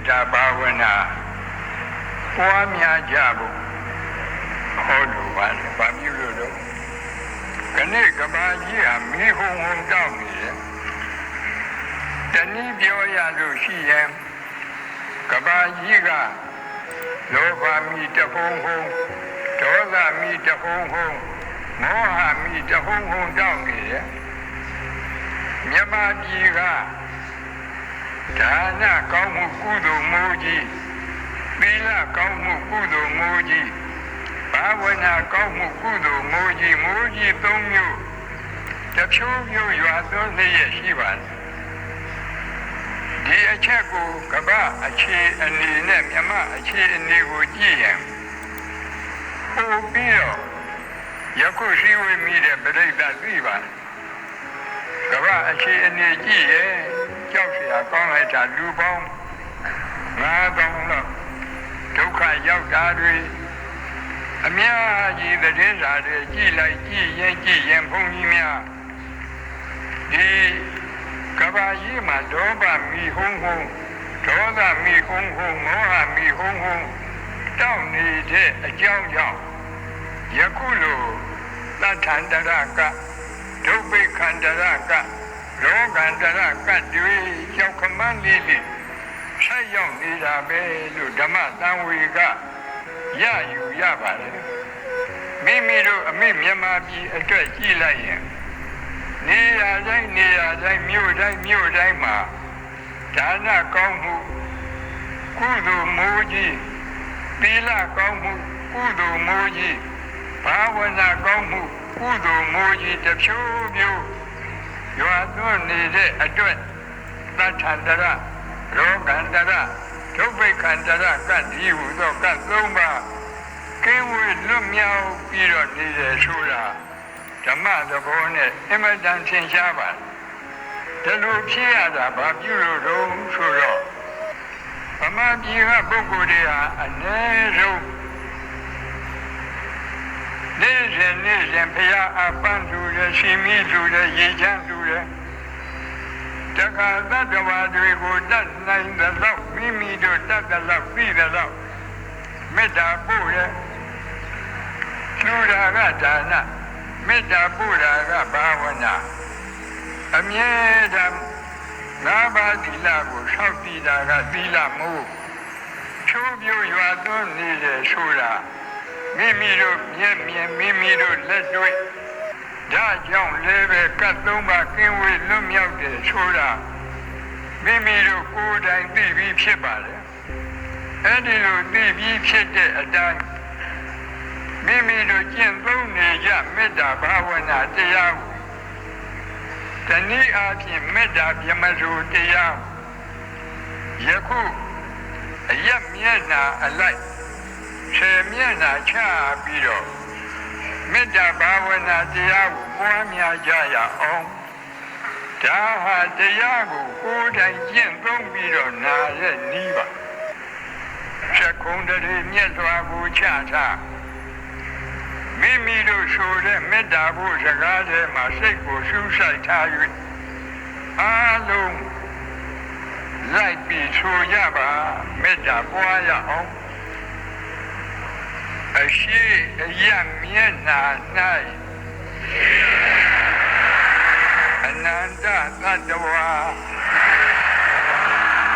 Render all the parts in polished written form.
တာဘာဝနာပွားများကြဖို့ဟောလိုပါတယ်။ဘာပြုလို့လဲ။ခဏကဘာကြီးဟာမီးဟုံဟုံတောက်နေတယ်။တနည်းပြောရလို့ရှိရင်ကဘာကြီးကလောဘမီးတဟုံဟုံဒေါသမီးတဟုံဟုံမောဟမီးတဟုံဟုံတောက်နေတယ်။မြမကြီးကဒါနကောင်းမှုကုသိုလ်မိုးကြီးသီလကောင်းမှုကုသိုလ်မိုးကြီးဘာဝနာကောင်းမှုကုသိုလ်မိုးကြီး၃မျိုးတစ်ဖြိုးမျိုးရွာသွန်းလျက်ရှိပါတယ်ဒီအချက်ကိုကမ္ဘာအခြေအနေနဲ့မြမအခြေအနေကိုကြည့်ရင်ပို့ပြီးတော့ယခုရှိဝေမိတဲ့ပြိဿသိပါတယ်ကမ္ဘာအခြေအနေကြည့်ရင်ကြောက်เสียကောင်းလိုက်တာလူပေါင်း9000လောက်ဒုက္ခရောက်တာတွေအများကြီးသတင်းစာတွေကြည့်ရင်ဘုန်းကြီးများဒီကဘာကြီးမှာလောဘမီဟုံဟုံဒေါသမီဟုံဟုံမောဟမီဟုံဟုံတောက်နေတဲ့အကြောင်းကြောင့်ယခုလိုသတ္ထန္တရကဒုဗ္ဗေခန္တရကလောကန္တရကတွေကြောက်ခမန်းလေးဆက်ရောက်နေတာပဲလို့ဓမ္မသံဝေကရယူရပါတယ်မိမိတို့အမိမြန်မာပြည်အတွက်ကြည့်လိုက်ရင်နေရာတိုင်းမြို့တိုင်းမှာဒါနကောင်းမှုကုသိုလ်မိုးကြီးသီလကောင်းမှုကုသိုလ်မိုးကြီးဘာဝနာကောင်းမှုကုသိုလ်မိုးကြီးတစ်ဖြိုးမျိုးရွာသွန်းနေတဲ့အတွက်သတ္ထန္တရလောကန္တရဒုဗ္ဗေခန္တရကတိဟုသောက၃ပါးကင်းဝေးလွတ်မြောက်ပြီးတော့နေတယ်ဆိုတာဓမ္မသဘောနဲ့အမတန်သင်ရှားပါတယ်ဒါလိုဖြစ်ရတာဘာပြုလို့တုံးဆိုတော့ဗမာပြည်ကပုဂ္ဂိုလ်တွေဟာအနည်းဆုံးနေ့စဉ်ဖရာအပန်းသူရရှင်မီသူရရေချမ်းသူရတခါသတ္တဝါတွေကိုတတ်နိုင်သလောက်မိမိတို့တတ်သလောက်သိသလောက်မေတ္တာပို့ရလူရာကဒါနမေတ္တာပို့တာကဘာဝနာအမြဲတမ်းငါးပါးသီလကိုဆောက်တည်တာကသီလမို့ချိုးပြိုးရွာသွန်းနေတယ်ဆိုတာမိမိတို့မျက်မြင်မိမိတို့လက်တွေ့ဒါကြောင့်လည်းပဲကတ်၃ပါးကင်းဝေးလွတ်မြောက်တယ်ဆိုတာမိမိတို့ကိုယ်တိုင်သိပြီးဖြစ်ပါတယ်အဲ့ဒီလိုသိပြီးဖြစ်တဲ့အတိုင်းမိမိတို့ကျင့်သုံးနေကြမေတ္တာဘာဝနာတရားကိုတနည်းအားဖြင့်မေတ္တာဗြဟ္မစိုရတရားယခုအယက်မျက်နှာအလိုက်ဆယ်မျက်နှာချပြီးတော့မေတ္တာဘာဝနာတရားကိုပွားများကြရအောင်ဒါဟာတရားကိုကိုယ်တိုင်ကျင့်သုံးပြီးတော့နာရဲ့နည်းပါသက္ကုံတရေမြတ်စွာကိုချထားမိမိတို့ဆိုတဲ့မေတ္တာဖို့စကားထဲမှာစိတ်ကိုရှုဆိုင်ထား၍အားလုံးလိုက်ပြီးဆိုကြပါမေတ္တာပွားရအောင်အရှိအယမျက်နှာ၌အနန္တသတ္တဝါ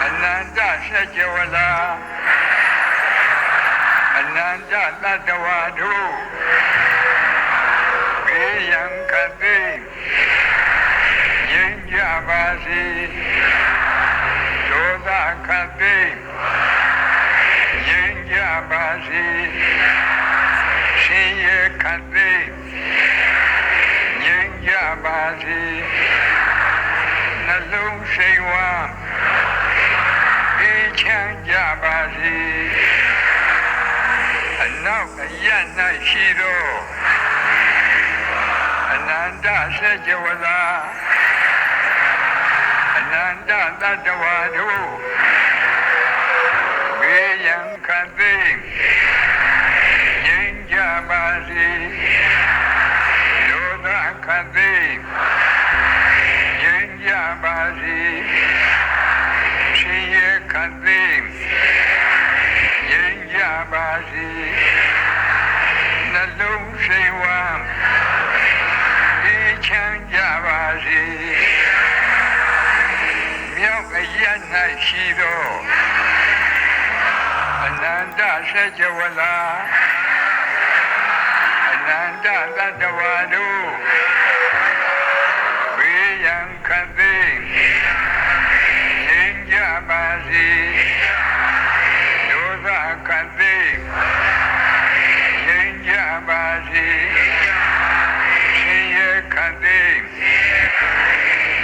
အနန္တစัจ java လာအနန္တသတ္တဝါတို့ဘေးရန်ခတ်သိငြိမ်းကြပါစေဒေါသခတ်သိငြိမ်းကြပါစေရှင်ရခတ်သိငြိမ်းကြပါစေနှလုံးစိတ်ဝမ်းအေးချမ်းကြပါစေအနောက်အရ၌ရှိသောအနန္တစัจ java လာအနန္တသတ္တဝါတို့ဘေးရန်ခတ်သိငြိမ်းကြပါစေဒေါသခတ်သိငြိမ်းကြပါစေရှင်ရခ သိငြိမ်းကြပါစေနှလုံးစိတ်ဝမ်းအေးချမ်းကြပါစေမြောက်အရ၌ရှိသောအနန္တစัจ java လာအနန္တသတ္တဝါတို့ဘေးရန်ခတ်သိငြိမ်းကြပါစေဒုသခတ်သိငြိမ်းကြပါစေဆင်းရဲခတ်သိ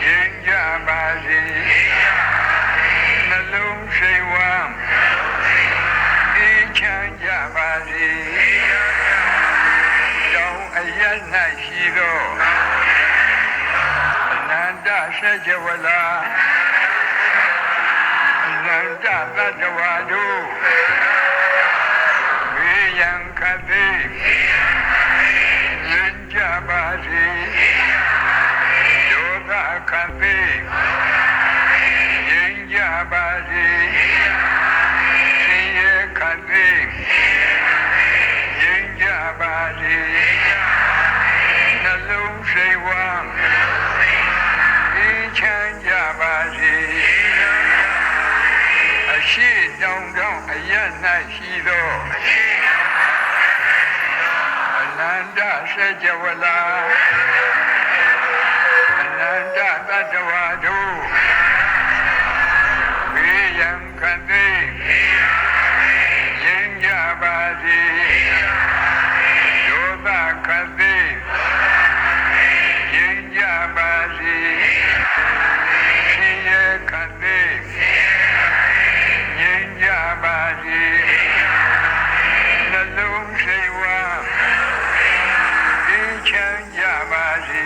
ငြိမ်းကြပါစေနှလုံးစိတ်ဝမ်းအေးချမ်းကြပါစေတောင်းအရ၌ရှိသောအနန္တစัจ java လာအနန္တသတ္တဝါတို့ဘေးရန်ခတ်သိငြိမ်းကြပါစေဒုသခတ်သိငြိမ်းကြပါစေဆင်းရဲခတ်သိငြိမ်းကြပါစေနှလုံးစိတ်ဝမ်းအေးချမ်းကြပါစေအရှိတောင်တောင်အရ၌ရှိသောအနန္တစัจ java လာအနန္တသတ္တဝါတို့ဘေးရန်ခတ်သိငြိမ်းကြပါစေဒုသခတ်သိငြိမ်းကြပါစေဆင်းရဲခတ်သိငြိမ်းကြပါစေနှလုံးစိတ်ဝမ်းအေးချမ်းကြပါစေ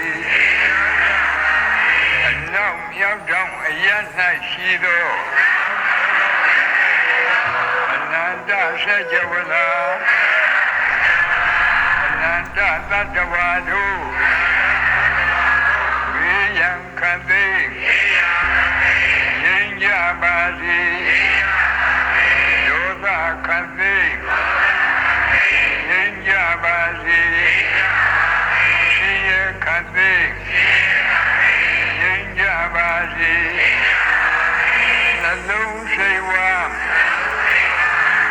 အနောက်မြောက်တောင်အရ၌ရှိသောအနန္တစัจ java လာအနန္တသတ္တဝါတို့ဘေးရန်ခတ်သိငြိမ်းကြပါစေဒုသခတ်သိငြိမ်းကြပါစေဆင်းရဲခတ်သိငြိမ်းကြပါစေနှလုံးစိတ်ဝမ်း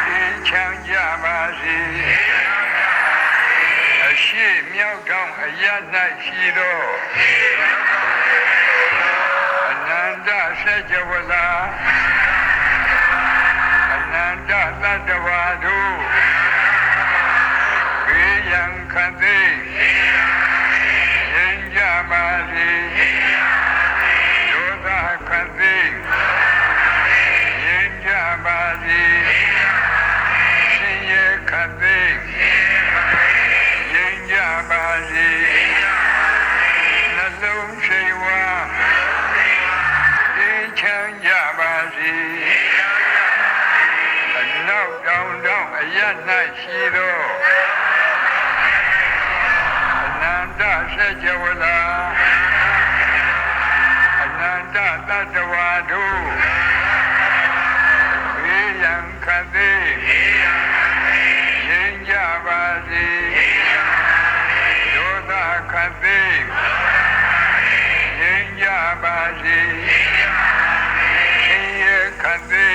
အေးချမ်းကြပါစေအရှိမြောက်တောင်အရ၌ရှိသောအနန္တစัจ java လာအနန္တသတ္တဝါတို့ဘေးရန်ခတ်သိငြိမ်းကြပါစေဒုသခတ်သိငြိမ်းကြပါစေဆင်းရဲခတ်သိငြိမ်းကြပါစေနှလုံးစိတ်ဝမ်းအေးချမ်းကြပါစေအနောက်တောင်တောင်အရ၌ရှိသောအနန္တစัจ java လာအနန္တသတ္တဝါတို့ဘေးရန်ခတ်သိငြိမ်းကြပါစေဒုသခတ်သိငြိမ်းကြပါစေဆင်းရဲခတ်သိ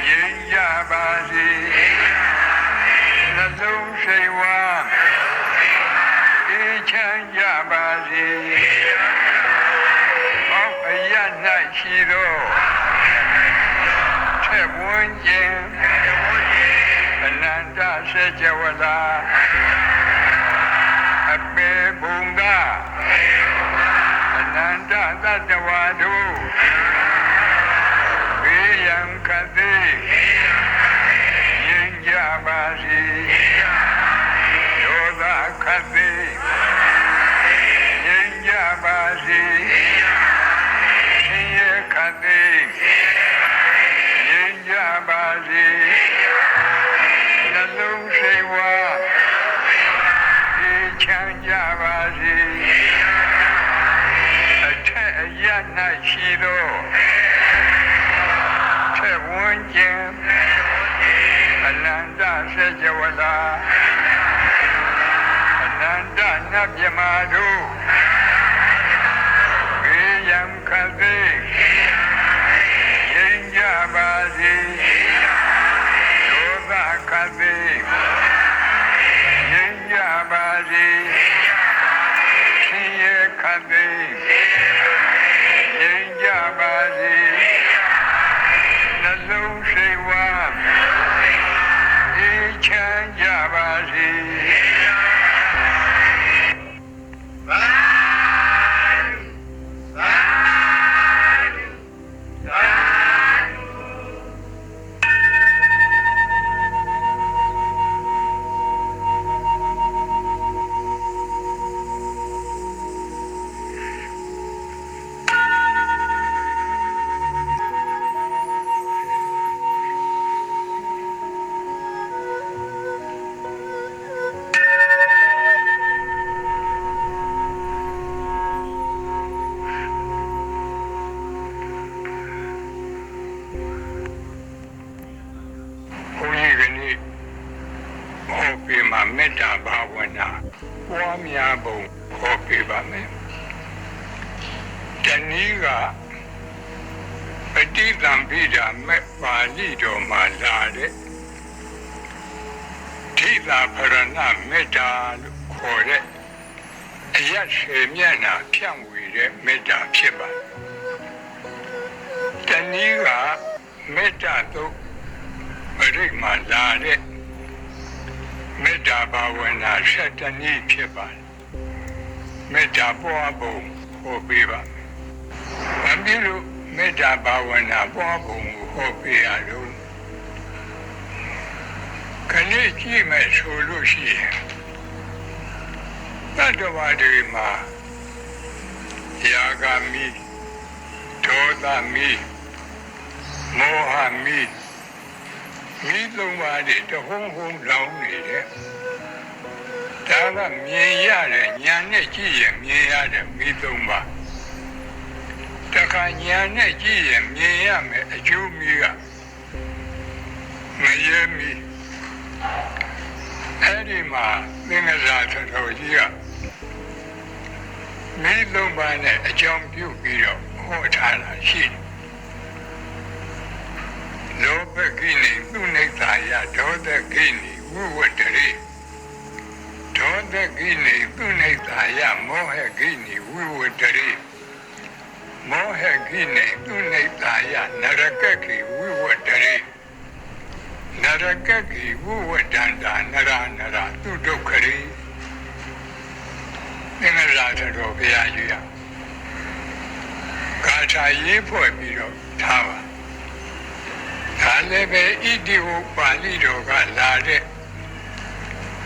ငြိမ်းကြပါစေနှလုံးစိတ်ဝမ်းအေးချမ်းကြပါစေအောက်အရ၌ရှိသောထက်ဝန်းကျင်အနန္တစัจ java လာအပေဘုံကအနန္တသတ္တဝါတို့ဘေးရန်ခတ်သိငြိမ်းကြပါစေဒုသခတ်သိငြိမ်းကြပါစေဆင်းရဲခတ်သိငြိမ်းကြပါစေနှလုံးစိတ်ဝမ်းအေးချမ်းကြပါစေအထက်အရ၌ရှိသော န်းကျင်အနန္တစေကြဝဠာအနန္တနတ်မြမာတို့ဘေးရန်ခတ်သိငြိမ်းကြပါစေဒေါသခတ်သိငြိမ်းကြပါစေရှင်ရဲ့ခတ်သိငြိမ်းကြပါစေနှလုံးစိတ်ဝမ်းအေးချမ်းကြပါစေမေတ္တာဘာဝနာပွားများပုံဟောပြပါမယ်။တနည်းကပဋိသင်္ပိဒါမဲ့ပါဠိတော်မှာလာတဲ့ထိသာဖရဏမေတ္တာလို့ခေါ်တဲ့အယတ်ရှေမျက်နှာဖြန့်ဝေတဲ့မေတ္တာဖြစ်ပါတယ်။တနည်းကမေတ္တာတို့ပရိက္ခမှာလာတဲ့မေတ္တာဘာဝနာ7 နည်းဖြစ်ပါတယ်မေတ္တာပွားပုံဟောပေးပါမယ်။ဘာဖြစ်လို့မေတ္တာဘာဝနာပွားပုံကိုဟောပေးရလို့ခဏကြည့်မယ်ဆိုလို့ရှိရင်တတ္တဝါတွေမှာယာဂမိဒေါသမိမောဟမိမိသုံးပါးတဟုံးဟုံးလောင်းနေတယ်ဒါကမြင်ရတဲ့ဉာဏ်နဲ့ကြည့်ရင်မြင်ရတဲ့မိသုံးပါးတခါဉာဏ်နဲ့ကြည့်ရင်မြင်ရမယ်အကျိုးမိကမရဲမိအဲ့ဒီမှာသင်္ကစားတော်ကြီးကမိသုံးပါးနဲ့အကြောင်းပြုပြီးတော့ဟောထားတာရှိတယ်လောဘကိနေသူနိစ္စယဒေါသကိနေဝိဝတ္တရိဒေါသကိနေသူနိစ္စယမောဟကိနေဝိဝတ္တရိမောဟကိနေသူနိစ္စယနရကကိဝိဝတ္တရိနရကကိဝိဝတ္တန္တာနရနရသူဒုက္ခရိသင်္ဃရာတော်ဘုရားကြီးကဂါထာရေးဖွဲ့ပြီးတော့ထားပါဒါလည်းပဲဣတိဝပါဠိတော်ကလာတဲ့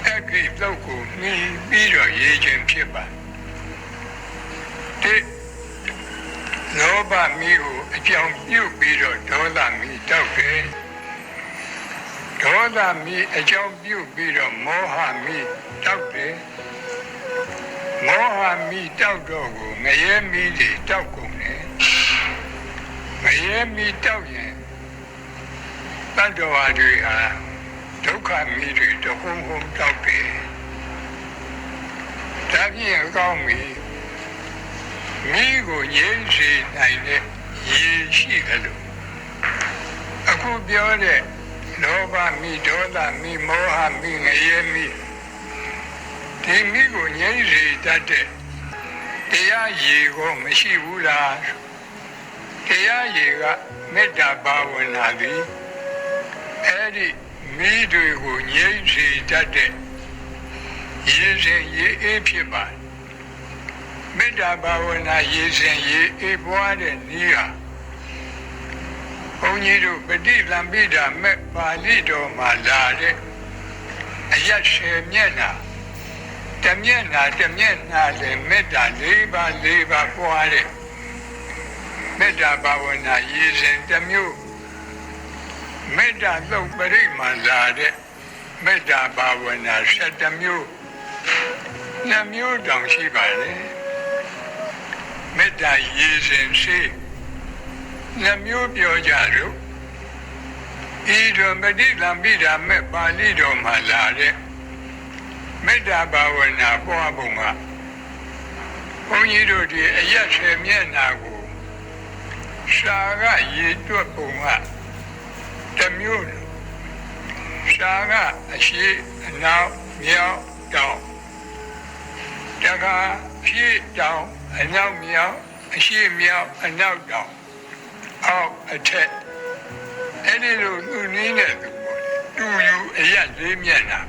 အဂိသုတ်ကိုမှီပြီးတော့ရေးခြင်းဖြစ်ပါတယ်။လောဘမီးကိုအကြောင်းပြုပြီးတော့ဒေါသမီးတောက်တယ်။ဒေါသမီးအကြောင်းပြုပြီးတော့မောဟမီးတောက်တယ်။မောဟမီးတောက်တော့ကိုငရဲမီးတွေတောက်ကုန်တယ်။ငရဲမီးတောက်ရင်တတ္တဝါတွေဟာဒုက္ခမီးတွေတဟုံးဟုံးတောက်တယ်။ဒါဖြင့်အကောင်းမီးမိကိုငြိမ်းစေနိုင်တဲ့ရည်ရှိတယ်လို့အခုပြောတဲ့လောဘမိဒေါသမမိမောဟမိငရဲမိဒီမိကိုငြိမ်းစေတတ်တဲ့တရားရည်ကိုမရှိဘူးလားတရားရည်ကမေတ္တာဘာဝနာသည်အဲ့ဒီမိတွေကိုငြိမ်းစေတတ်တဲ့ရည်စဉ်ရည်အေးဖြစ်ပါတယ်မေတ္တာဘာဝနာရည်စဉ်ရည်အေးပွားတဲ့နည်းဟာဘုန်းကြီးတို့ပဋိသင်္ပိဒါမဲ့ပါဠိတော်မှာလာတဲ့အယတ်10 မျက်နှာတစ်မျက်နှာလည်းမေတ္တာ4 ပါးပွားတဲ့မေတ္တာဘာဝနာရည်စဉ်တစ်မျိုးမေတ္တာသုတ်ပရိက္ခမှာလာတဲ့မေတ္တာဘာဝနာ7 မျိုး2 မျိုးတောင်ရှိပါလေမေတ္တာရည်စဉ်ရှိ2 မျိုးပြောကြလို့ ဤသို့ပฏิသင်္ပိဓာမဲ့ပါဠိတော်မှာလာတဲ့မေတ္တာဘာဝနာပွားပုံကဘုန်းကြီးတို့ဒီအရက်ဆယ်မျက်နှာကိုရှားကရေတွက်ပုံကတစ်မျိုးရှားကအရှိအနောက်မြောက်တောင်တခါဖြည့်တောင်အနောက်မြောက်အရှိမြောက်အနောက်တောင်အောက်အထက်အဲ့ဒီလိုသူနည်းနဲ့တူယူအရက်လေးမျက်နှာ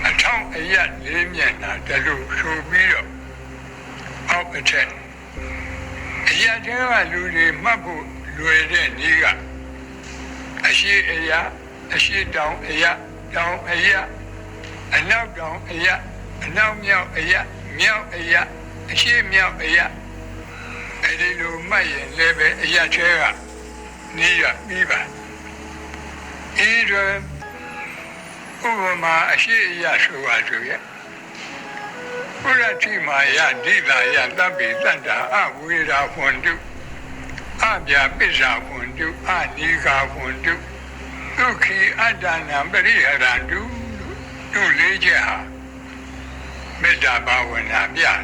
အထောင်အရက်လေးမျက်နှာတလူဆိုပြီးတော့အောက်အထက်အရက်ထဲကလူတွေမှတ်ဖို့လွယ်တဲ့နည်းကအရှိအရက်အရှိတောင်အရက်တောင်အရက်အနောက်တောင်အရက်အနောက်မြောက်အရက်မြောက်အရက်အရှိမြောက်အရက်အဲဒီလိုမှတ်ရင်လည်းပဲအရက်ထဲကနေရပြီးပါဤတွင်ဥပမာအရှိအရက်ဆိုပါဆိုရဲ့ဘုရားတိမာယဒိတာယသဗ္ဗေတတ္တာအဝေရာဖွန်တုအပြာပိစ္ဆာဖွန်တုအနိဃာဖွန်တုဒုက္ခိအတ္တနာပရိဟရန္တုတို့လေးချက်ဟာမေတ္တာဘာဝနာပြတယ်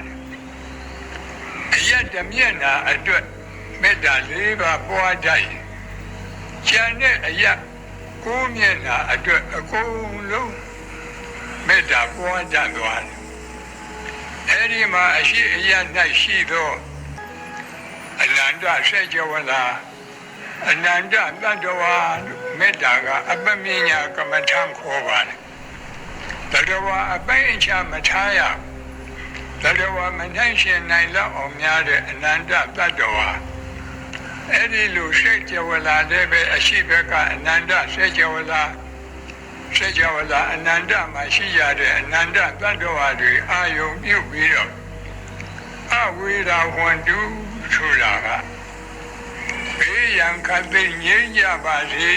အရက်တမျက်နာအတွက်မေတ္တာ၄ပါးပွားတတ်ရင်ကျန်တဲ့အရက်ကိုးမျက်နာအတွက်အကုန်လုံးမေတ္တာပွားတတ်သွားတယ်အဲဒီမှာအရှိအရက်၌ရှိသောအနန္တစေကြဝဠာအနန္တတတ္တဝါမေတ္တာကအပမညာကမ္မထံခေါ်ပါတယ်တတ္တဝါအပိုင်းအခြားမထားရတတ္တဝါမနိုင်ရှင်နိုင်လောက်အောင်များတဲ့အနန္တတတ္တဝါအဲ့ဒီလိုစေကြဝဠာလည်းပဲအရှိဘက်ကအနန္တစေကြဝဠာအနန္တမှာရှိရတဲ့အနန္တတတ္တဝါတွေအာယုံပြုပြီးတော့အဝေရာဝန္တုဆိုတာကဘေးရန်ခတ်သိငြိမ်းကြပါစေ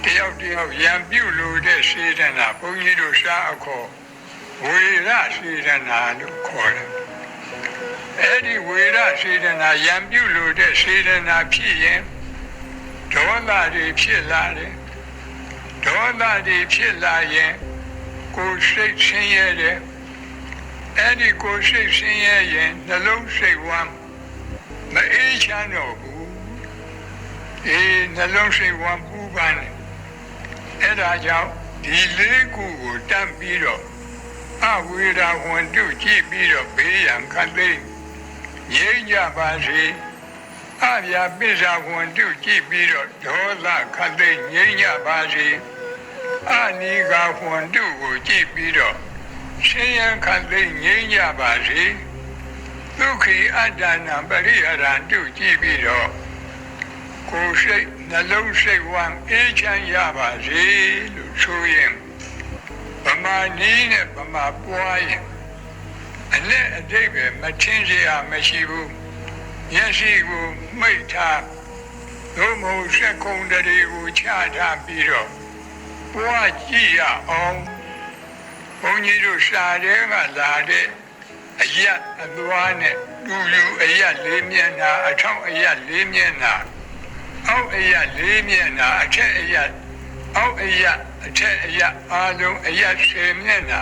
တယောက်တယောက်ရံပြုလို့တဲ့စေတနာဘုန်းကြီးတို့ရှားအခေါ်ဝေရစေတနာလို့ခေါ်တယ်အဲ့ဒီဝေရစေတနာရံပြုလို့တဲ့စေတနာဖြစ်ရင်ဒေါသတွေဖြစ်လာတယ်ဒေါသတွေဖြစ်လာရင်ကိုယ်စိတ်ဆင်းရဲတယ်အဲ့ဒီကိုယ်စိတ်ဆင်းရဲရင်နှလုံးစိတ်ဝမ်းမအေးချမ်းတော့ဘူးနှလုံးစိတ်ဝမ်းပူပန်တယ်အဲ့ဒါကြောင့်ဒီလေးခုကိုတတ်ပြီးတော့အဝေရာဝန္တုကြည့်ပြီးတော့ဘေးရန်ခတ်သိငြိမ်းကြပါစေအပြာပိစ္ဆာဝန္တုကြည့်ပြီးတော့ဒေါသခတ်သိငြိမ်းကြပါစေအနိဃာဝန္တုကိုကြည့်ပြီးတော့ဆင်းရဲခတ်သိငြိမ်းကြပါစေဒုက္ခိအတ္တနာပရိဟရန္တုကြည့်ပြီးတော့ကိုယ်စိတ်နှလုံးစိတ်ဝမ်းအေးချမ်းရပါစေလို့ဆိုရင်ဗမာနည်းနဲ့ဗမာပွားရင်အနဲ့အတိတ်ပဲမထင်စရာမရှိဘူးမျက်စိကိုမိတ်ထားသို့မဟုတ်စက်ကုံတွေကိုချထားပြီးတော့ပွားကြည့်ရအောင်ဘုန်းကြီးတို့စာထဲကလာတဲ့အရက်အသွားနဲ့တူယူအရက်လေးမျက်နှာအထောက်အရက်လေးမျက်နှာအောက်အရက်လေးမျက်နှာအထက်အရက်အောက်အရက်အထက်အရက်အားလုံးအရက်10မျက်နှာ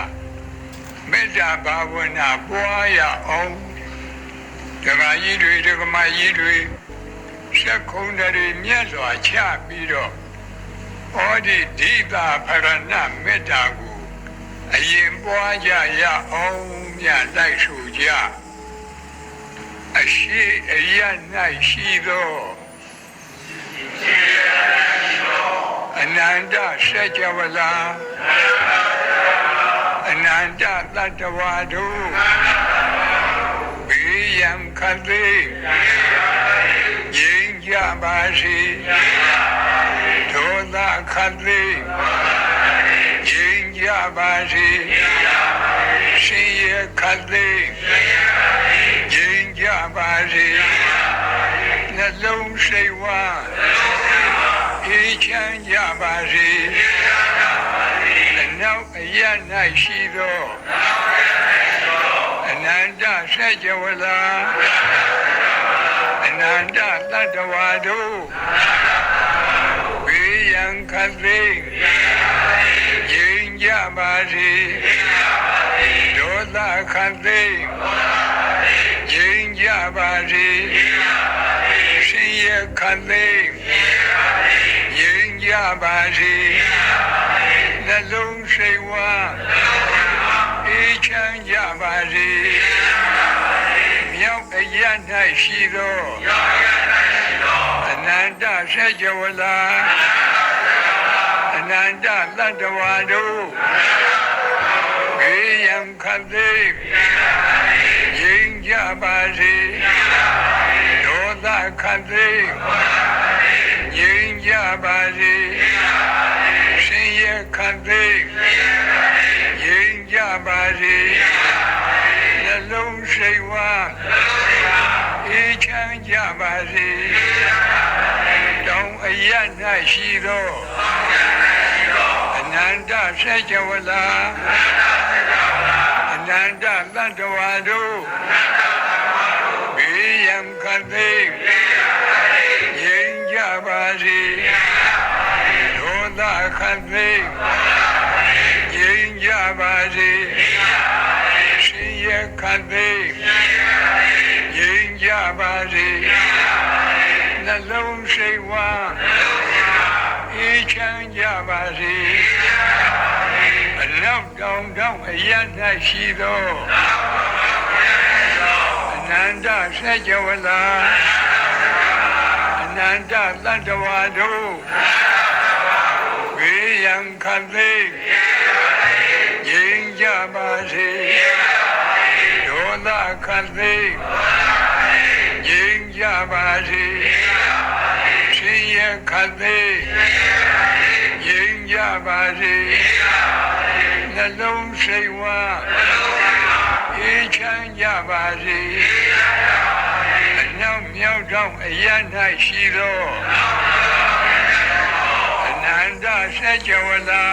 မေတ္တာဘာဝနာပွားရအောင်ဒကာကြီးတွေဒကာမကြီးတွေစက်ခုံတွေမြတ်စွာချပြီးတော့ဩဒီဒိတာဖရဏမေတ္တာကိုအရင်ပွားကြရအောင်မြတ်လိုက်ဆိုကြအရှိအရ၌ရှိသောအနန္တစေကြဝဠာအနန္တတတ္တဝါတို့ဘေးရန်ခတ်သိငြိမ်းကြပါစေဒေါသခတ်သိငြိမ်းကြပါစေဆင်းရဲခတ်သိငြိမ်းကြပါစေနှလုံးစိတ်ဝမ်းအေးချမ်းကြပါစေအနောက်အရ၌ရှိသောအနန္တစေကြဝဠာအနန္တတတ္တဝါတို့ဘေ ရန်ခတ်သိငြိမ်းကြပါစေဒေါသခတ်သိငြိမ်းကြပါစေရှင်ရခတ်သိငြိမ်းကြပါစေနှလုံးစိတ်ဝမ်းအေးချမ်းကြပါစေမြောက်အရ၌ရှိသောအနန္တဆက်ကြဝဠာအနန္တသတ္တဝါတို့ဘေးရန်ခတ်သိငြိမ်းကြပါစေဒေါသခတ်သိငြိမ်းကြပါစေရှင်ရခတ်သိငြိမ်းကြပါစေနှလုံးစိတ်ဝမ်းအေးချမ်းကြပါစေတောင်အရ၌ရှိသောအနန္တဆက်ကြဝဠာအနန္တသတ္တဝါတို့ဘေးရန်ခတ်သိငြိမ်းကြပါစေဒေါသခတ်သိငြိမ်းကြပါစေရှင်ရခတ်သိငြိမ်းကြပါစေနှလုံးစိတ်ဝမ်းအေးချမ်းကြပါစေအလောက်တောင်တောင်အရ၌ရှိသောအနန္တဆက်ကြဝဠာအနန္တသတ္တဝါတို့ဘေးရန်ခတ်သိငြိမ်းကြပါစေဒေါသခတ်သိငြိမ်းကြပါစေရှင်ရခတ်သိငြိမ်းကြပါစေနှလုံးစိတ်ဝမ်းအေးချမ်းကြပါစေအနောက်မြောက်တောင်အရ၌ရှိသောအနန္တဆက်ကြဝဠာ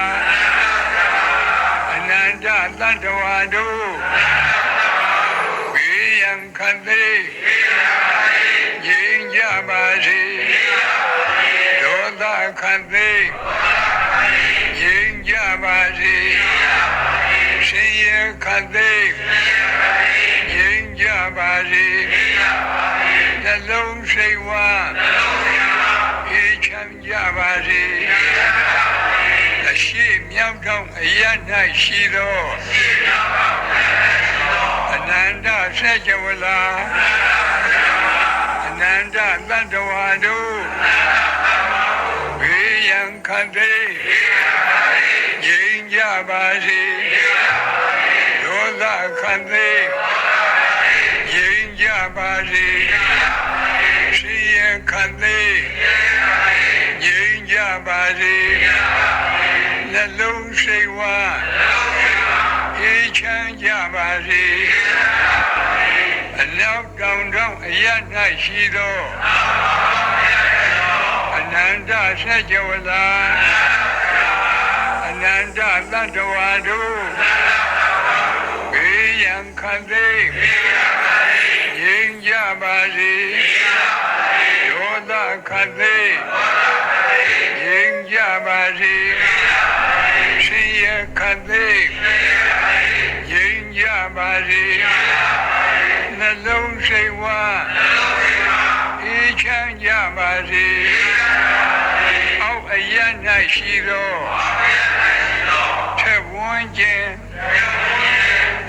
အနန္တသတ္တဝါတို့ဘေးရန်ခတ်သိငြိမ်းကြပါစေဒေါသခတ်သိငြိမ်းကြပါစေရှင်ရခတ်သိငြိမ်းကြပါစေနှလုံးစိတ်ဝမ်းအေးချမ်းကြပါစေအရှိမြောက်တောင်အရ၌ရှိသောအနန္တဆက်ကြဝဠာအနန္တသတ္တဝါတို့ဘေးရန်ခတ်သိငြိမ်းကြပါစေဒေါသခတ်သိငြိမ်းကြပါစေရှင်ရခတ်သိငြိမ်းကြပါစေနှလုံးစိတ်ဝမ်းအေးချမ်းကြပါစေအနောက်တောင်တောင်အရ၌ရှိသောအနန္တဆက်ကြဝဠာအနန္တသတ္တဝါတို့ဘေးရန်ခတ်သိငြိမ်းကြပါစေဒေါသခတ်သိငြိမ်းကြပါစေရှင်ရခတ်သိငြိမ်းကြပါစေနှလုံးစိတ်ဝမ်းအေးချမ်းကြပါစေအောက်အရ၌ရှိသောထက်ဝန်းကျင်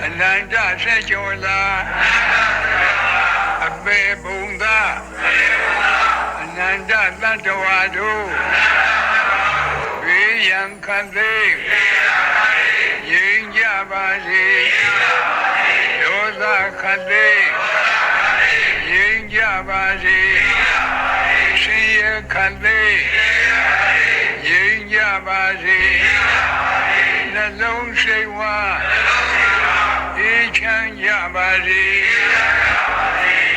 အနန္တဆက်ကြဝဠာအပေဘုံသာအနန္တသတ္တဝါတို့ဘေးရန်ခတ်သိငြိမ်းကြပါစေဒေါသခတ်သိငြိမ်းကြပါစေရှင်ရခတ်သိငြိမ်းကြပါစေနှလုံးစိတ်ဝမ်းအေးချမ်းကြပါစေ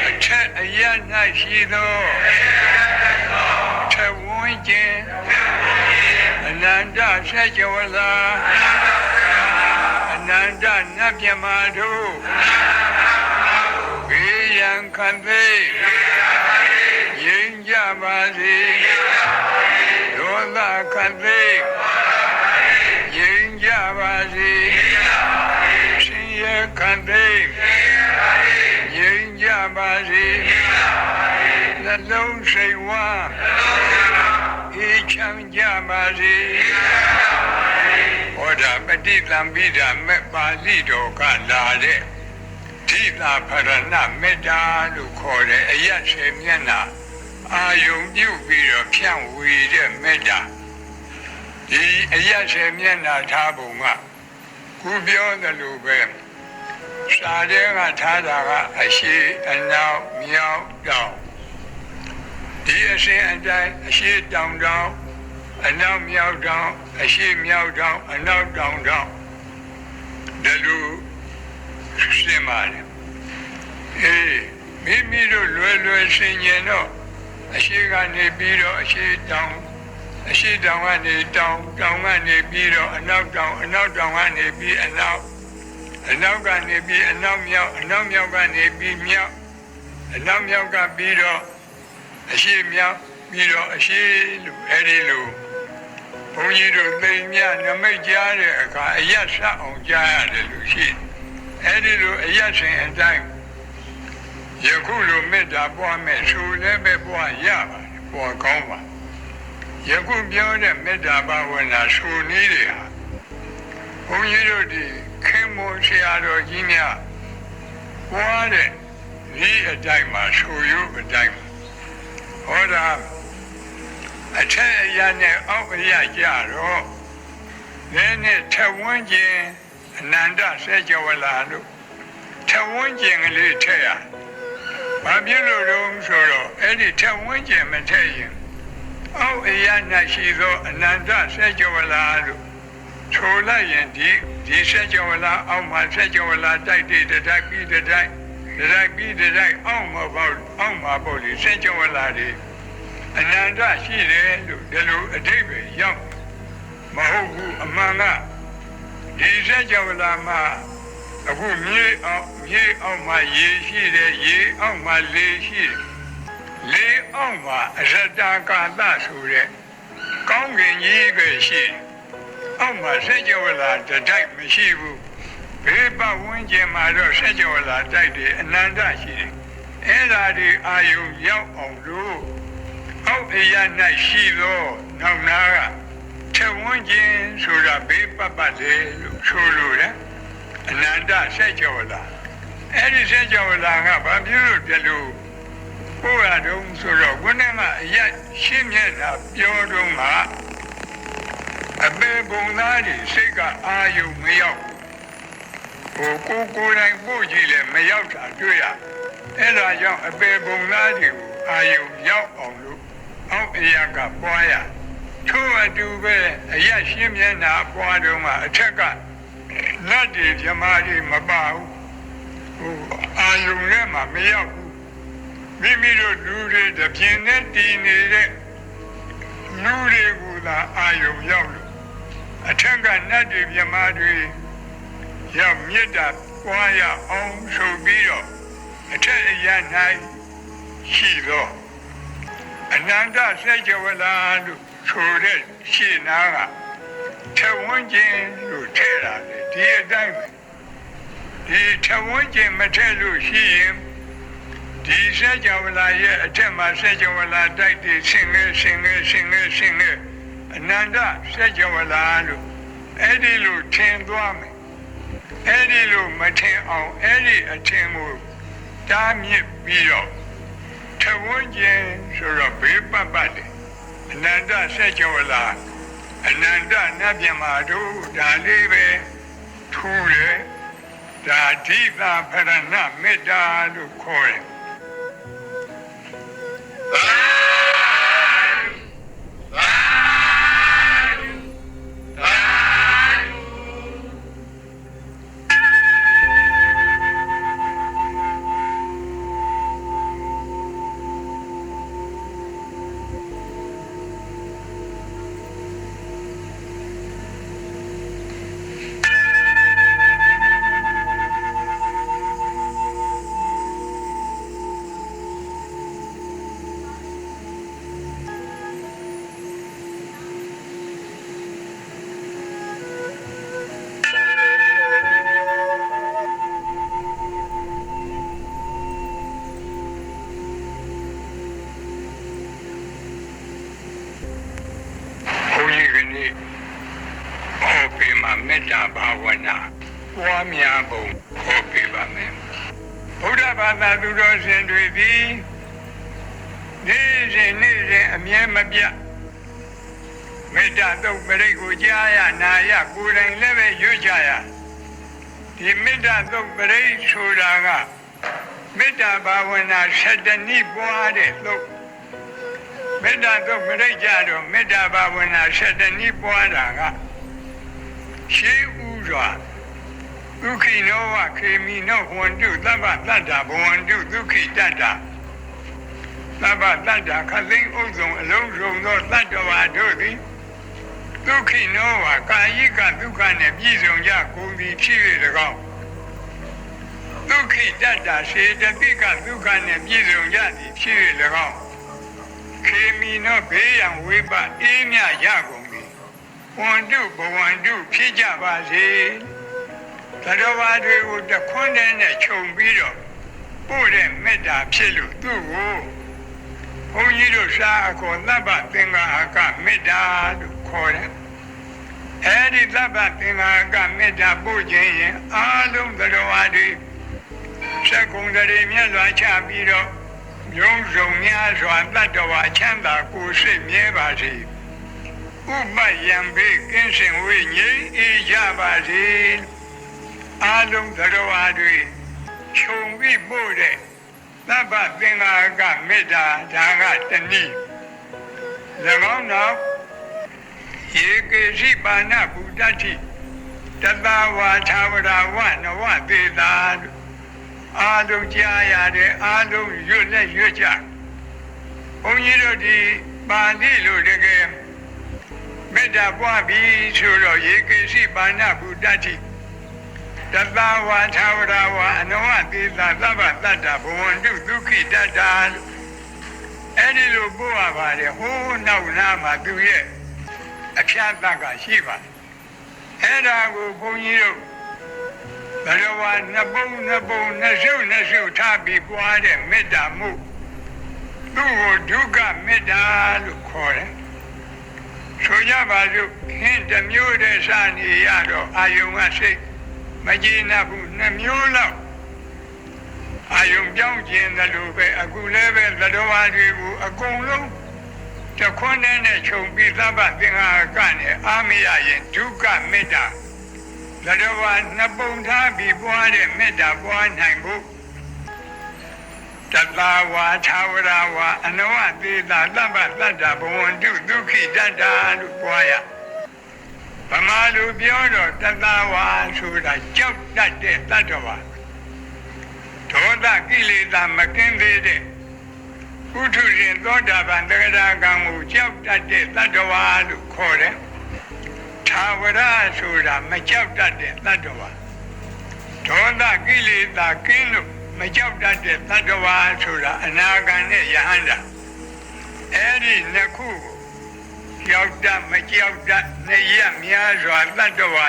အထက်အရ၌ရှိသောထက်ဝန်းကျင်အနန္တဆက်ကြဝဠာအနန္တနတ်မြတ်မာတို့ဘေးရန်ခတ်သိငြိမ်းကြပါစေဒေါသ သိငြိမ်းကြပါစေရှင်ရဲ့ခံသိငြိမ်းကြပါစေနှလုံးစိတ်ဝမ်းအေးချမ်းကြပါစေဟောတာပฏิသံပိဓာမေပါဠိတော်ကလာတဲ့ဓိတာဖရဏမေတ္တာလို့ခေါ်တဲ့အယတ်ဆေမျက်နှာအာယုံပြုပြီးတော့ဖြန့်ဝေတဲ့မေတ္တာဒီအယတ်ဆေမျက်နှာထားပုံကခုပြောသလိုပဲစာထဲကထားတာကအရှိအနောက်မြောက်တောင်ဒီအရှင်အတိုင်းအရှိတောင်တောင်အနောက်မြောက်တောင်အရှိမြောက်တောင်အနောက်တောင်တောင်ဒီလိုရှင်းပါတယ်မိမိတို့လွယ်လွယ်ရှင်းရင်တော့အရှိကနေပြီးတော့အရှိတောင်ကနေတောင်ကနေပြီးတော့အနောက်တောင်ကနေပြီးအနောက်ကနေပြီးအနောက်မြောက်ကနေပြီးမြောက်အနောက်မြောက်ကပြီးတော့အရှိမြောက်ပြီးတော့အရှိလို့အဲဒီလိုဘုန်းကြီးတို့သိမြနမိတ်ကြားတဲ့အခါအယတ်ဆက်အောင်ကြားရတယ်လို့ရှိအဲဒီလိုအယတ်ရှင်အတိုင်းယခုလိုမေတ္တာပွားမဲ့ဆိုလည်းပဲပွားရပါတယ်ပွားကောင်းပါယခုပြောတဲ့မေတ္တာဘာဝနာဆိုနည်းတွေဟာဘုန်းကြီးတို့ဒီခင်မောဆရာတော်ကြီးများပွားတဲ့ဒီအတိုင်းမှာဆိုရုပ်အတိုင်းဟောတာအထက်အရာနဲ့အောက်အရာကြတော့လည်းနဲ့ထဝန်းကျင်အနန္တစေကြဝဠာလို့ထဝန်းကျင်ကလေးထည့်ရဘာဖြစ်လို့လဲဆိုတော့အဲ့ဒီထဝန်းကျင်မထည့်ရင်အောက်အရာ၌ရှိသောအနန္တစေကြဝဠာလို့ဆိုလိုက်ရင်ဒီစေကြဝဠာအောက်မှာစေကြဝဠာတိုက်ပြီးတိုက်ပြီးအောက်မှာပေါ့ဒီစေကြဝဠာတွေအနန္တရှိတယ်လို့ဒီလိုအဓိပ္ပာယ်ရောက်မဟုတ်ဘူးအမှန်ကဒီစေကြဝဠာမှာအခုမြေအောက်မှာရေရှိတယ်ရေအောက်မှာလေရှိတယ်လေအောက်မှာအရတကာသဆိုတဲ့ကောင်းကင်ကြီးပဲရှိတယ်အောက်မှာစေကြဝဠာတတိုက်မရှိဘူးဘေးပတ်ဝန်းကျင်မှာတော့စေကြဝဠာတိုက်တယ်အနန္တရှိတယ်အဲ့ဒါဒီအာယုံရောက်အောင်လို့အောက်အရာ၌ရှိသောနောက်နာကထဝန်းကျင်ဆိုတာဘေးပတ်လေလို့ဆိုလို့လေအနန္တစေကြဝဠာအဲ့ဒီစေကြဝဠာကဘာဖြစ်လို့ပြလို့ကိုယ်ရတုံးဆိုတော့ခုနကအရာရှင်းမြတ်တာပြောတော့မှအပေပုံသားတွေစိတ်ကအာယုံမရောက်ကိုယ်တိုင်ပို့ကြည့်လဲမရောက်တာတွေ့ရအဲ့ဒါကြောင့်အပေပုံသားတွေကိုအာယုံရောက်အောင်လို့အောက်အရာကပွားရထို့အတူပဲအရာရှင်းမျက်နှာပွားတော့မှအထက်ကနတ်တွေဓမ္မတွေမပါဘူးအာယုံနဲ့မှမရောက်ဘူးမိမိတို့လူတွေတပြင်းနဲ့တည်နေတဲ့လူတွေကသာအာယုံရောက်လို့အထက်ကနတ်တွေဓမ္မတွေရောက်မြတ်တာပွားရအောင်ဆိုပြီးတော့အထက်အရာ၌ရှိသောအနန္တစေကြဝဠာလို့ဆိုတဲ့ရှင်းနာကထဝန်းကျင်လို့ထည့်တာလေဒီအတိုင်းပဲဒီထဝန်းကျင်မထည့်လို့ရှိရင်ဒီစေကြဝဠာရဲ့အထက်မှာစေကြဝဠာတိုက်တည်ဆင်းရဲအနန္တစေကြဝဠာလို့အဲ့ဒီလိုထင်သွားမယ်အဲ့ဒီလိုမထင်အောင်အဲ့ဒီအထင်ကိုတားမြစ်ပြီးတော့ထဝန်းကျင်ဆိုတော့ဘေးပတ်တယ်အနန္တစေကြဝဠာအနန္တနတ်မြတ်မာတို့ဒါလေးပဲထူတယ်ဒါဓိတာဖရဏမေတ္တာလို့ခေါ်တယ် ဟောပေးမှာမေတ္တာဘာဝနာပွားများပုံဟောပေးပါမယ်ဗုဒ္ဓဘာသာသူတော်စင်တွေသည်နေ့စဉ်အမြဲမပြတ်မေတ္တာသုတ်ပရိတ်ကိုကြားရနာရကိုယ်တိုင်လည်းပဲရွတ်ကြရဒီမေတ္တာသုတ်ပရိတ်ဆိုတာကမေတ္တာဘာဝနာ7 နည်းပွားတဲ့သုတ်မေတ္တာသုတ်ပရိတ်ကြတော့မေတ္တာဘာဝနာ7 နည်းပွားတာကရှိဥစွာဒုက္ခိနောဝခေမိနောဟွန်တုသဗ္ဗတတ္တဘဝန္တုဒုက္ခိတတ္တသဗ္ဗတတ္တခသိန်းဥစ္စုံအလုံးစုံသောတတ္တဝါတို့သည်ဒုက္ခိနောဝကာယိကဒုက္ခနှင့်ပြည့်စုံကြကုန်သည်ဖြစ်၍၎င်းဒုက္ခိတတ္တစေတသိကဒုက္ခနှင့်ပြည့်စုံကြသည်ဖြစ်၍၎င်းခေမိနောဘေးရန်ဝိပအေးမြရကုန်သည်ဝန္တုဘဝန္တုဖြစ်ကြပါစေသတ္တဝါတွေကိုတခွန်းနဲ့ခြုံပြီးတော့ပို့တဲ့မေတ္တာဖြစ်လို့သူ့ကိုဘုန်းကြီးတို့စာအခေါ်သဗ္ဗသင်္ဃာကမေတ္တာလို့ခေါ်တယ်အဲဒီသဗ္ဗသင်္ဃာကမေတ္တာပို့ခြင်းရင်အားလုံးသတ္တဝါတွေစက္ကုံတရေမြတ်စွာချပြီးတော့မျိုးစုံများစွာတတ္တဝါချမ်းသာကိုယ်စိတ်မြဲပါစေဥပယံဘေးကင်းစင်ဝိငြိမ်းအေးကြပါစေအားလုံးသတ္တဝါတွေခြုံပြီးပို့တဲ့သဗ္ဗသင်္ဃာကမေတ္တာဒါကတနည်း၎င်းနောက်ယေကေရှိပါဏဗုဒ္ဓတိတတဝါသာဝရဝနဝသေတာအားလုံးကြားရတယ်အားလုံးရွတ်လက်ရွတ်ကြဘုန်းကြီးတို့ဒီပါဠိလိုတကယ်မေတ္တာပွားပြီးဆိုတော့ယေကေရှိပါဏဗုဒ္ဓတိတတဝါသာဝရဝအနဝသေတာသဗ္ဗတတ္တဘဝန္တုဒုက္ခိတတ္တအဲ့ဒီလိုပို့ရပါတယ်ဟိုးနောက်နာမှာသူရဲ့အဖြတ်တကရှိပါတယ်အဲ့ဒါကိုဘုန်းကြီးတို့ဘယ်လိုဝနှစ်ပုံနှစ်စုထားပြီးပွားတဲ့မေတ္တာမှုသူ့ကိုဒုက္ခမေတ္တာလို့ခေါ်တယ်ဆိုကြပါစို့ဟင်းတစ်မျိုးတည်းစနေရတော့အာယုံကစိတ်မကျေနပ်ဘူး2 မျိုးလောက်အာယုံပြောင်းခြင်းတယ်လို့ပဲအခုလည်းပဲသတ္တဝါတွေကိုအကုန်လုံးတခွန်းနဲ့ခြုံပြီးသဗ္ဗသင်္ဃာကနဲ့အာမရရင်ဒုက္ခမေတ္တာသတ္တဝါနှစ်ပုံထားပြီးပွားတဲ့မေတ္တာပွားနိုင်ဖို့တတဝါသာဝရဝအနဝသေတာသဗ္ဗတတ္တဘဝန္တုဒုက္ခိတတ္တလို့ပွားရဗမာလူပြောတော့တတဝါဆိုတာကြောက်တတ်တဲ့တတ္တဝါဒေါသကိလေသာမကင်းသေးတဲ့ပုထုရှင်သောတာပန်တဂရကံကိုကြောက်တတ်တဲ့တတ္တဝါလို့ခေါ်တယ်သာဝရဆိုတာမကြောက်တတ်တဲ့တတ္တဝါဒေါသကိလေသာကင်းလို့မကြောက်တတ်တဲ့တတ္တဝါဆိုတာအနာဂံနဲ့ယဟန္တာအဲ့ဒီနှစ်ခုကြောက်တတ်မကြောက်တတ်နေရများစွာတတ္တဝါ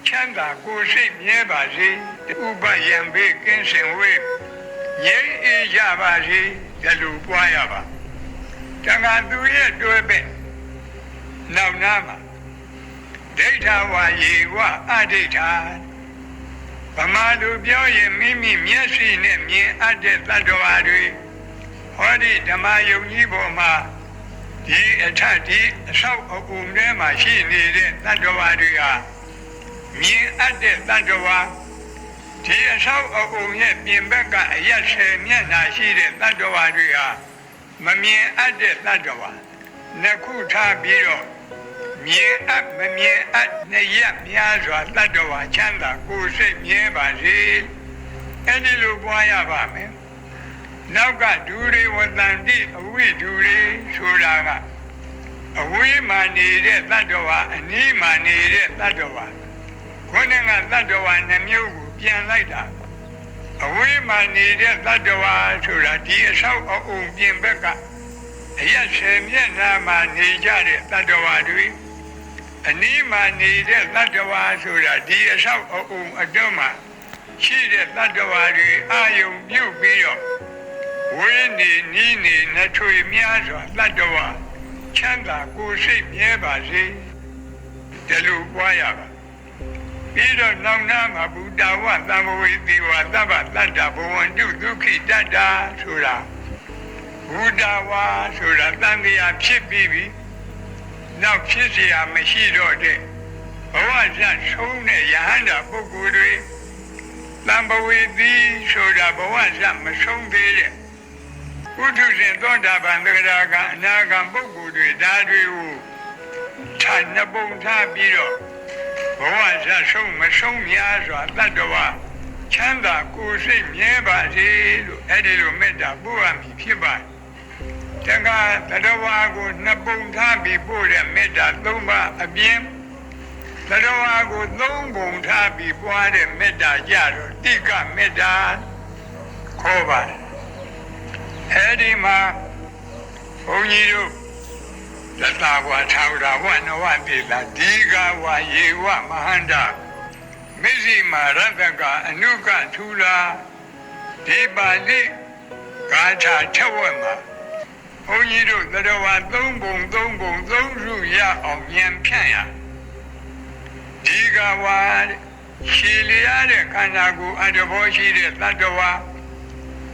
ချမ်းသာကိုယ်စိတ်မြဲပါစေဥပယံဘေးကင်းစင်ဝေးငြိမ်းအေးကြပါစေဒီလိုပွားရပါတန်ခါသူရဲ့တွဲပဲ့နောက်နာမှာဒိဋ္ဌဝါယေဝအဒိဋ္ဌာဗမာလူပြောရင်မိမိမျက်စိနဲ့မြင်အပ်တဲ့သတ္တဝါတွေဟောဒီဓမ္မယုံကြီးပေါ်မှာဒီအထက်ဒီအဆောက်အဦထဲမှာရှိနေတဲ့သတ္တဝါတွေဟာမြင်အပ်တဲ့သတ္တဝါဒီအဆောက်အဦရဲ့ပြင်ဘက်ကအရက်10 မျက်နှာရှိတဲ့သတ္တဝါတွေဟာမမြင်အပ်တဲ့သတ္တဝါနှစ်ခုထားပြီးတော့မြင်အပ်မမြင်အပ်နှစ်ရက်များစွာတတ္တဝါချမ်းသာကိုယ်စိတ်မြဲပါစေအဲ့ဒီလိုပွားရပါမယ်နောက်ကဒူတွေဝတ္တန်တိအဝိဒူတွေဆိုတာကအဝိမာနေတဲ့တတ္တဝါအနိမာနေတဲ့တတ္တဝါခုနကတတ္တဝါနှမျိုးကိုပြန်လိုက်တာအဝိမာနေတဲ့တတ္တဝါဆိုတာဒီအဆောက်အအုံပြင်ဘက်ကအရက်10 မျက်နှာမှာနေကြတဲ့တတ္တဝါတွေအနိမာနေတဲ့တတ္တဝါဆိုတာဒီအဆောက်အအုံအတွင်းမှာရှိတဲ့တတ္တဝါတွေအာယုံပြုတ်ပြီးတော့ဝိနေနီးနေနှထွေများစွာတတ္တဝါချမ်းသာကိုယ်စိတ်မြဲပါစေ ဒီလိုပွားရပါပြီးတော့နောက်နာမှာဘုဒ္ဓဝသံဝေတိဝသဗ္ဗတတ္တဘဝန္တုဒုက္ခိတတ္တာဆိုတာဘုဒ္ဓဝါဆိုတာတန်တရားဖြစ်ပြီးပြီနောက်ဖြစ်เสียမရှိတော့တဲ့ဘဝဇတ်ဆုံးတဲ့ယဟန္တာပုဂ္ဂိုလ်တွေသံဝေတိဆိုတာဘဝဇတ်မဆုံးသေးတဲ့ပုထုဇဉ်သောတာပန်သဂရာကအနာဂံပုဂ္ဂိုလ်တွေဒါတွေကိုခြာနှပုံထားပြီးတော့ဘဝဇတ်ဆုံးမဆုံးများစွာတတ္တဝါချမ်းသာကိုယ်စိတ်မြဲပါစေလို့အဲ့ဒီလိုမေတ္တာပို့ရမည်ဖြစ်ပါတယ်တက္ကတတဝါကိုနှစ်ပုံထားပြီးပို့တဲ့မေတ္တာ၃ပါးအပြင်တတဝါကို၃ပုံထားပြီးပွားတဲ့မေတ္တာကြတော့တိကမေတ္တာခေါ်ပါတယ်အဲဒီမှာဘုန်းကြီးတို့သတ္တဝါထာဝရဝနဝတိလာဒီကဝါယေဝမဟန္တာမေဇိမာရတကအနုကထူလာဒီပါဠိဂါထာထက်ဝက်မှာဘုန်းကြီးတို့သတ္တဝါ၃ပုံ၃ပုံ၃စုရအောင်ဉာဏ်ဖြန့်ရဒီကဝါရှည်လျားတဲ့ခန္ဓာကိုယ်အတ္တဘောရှိတဲ့သတ္တဝါ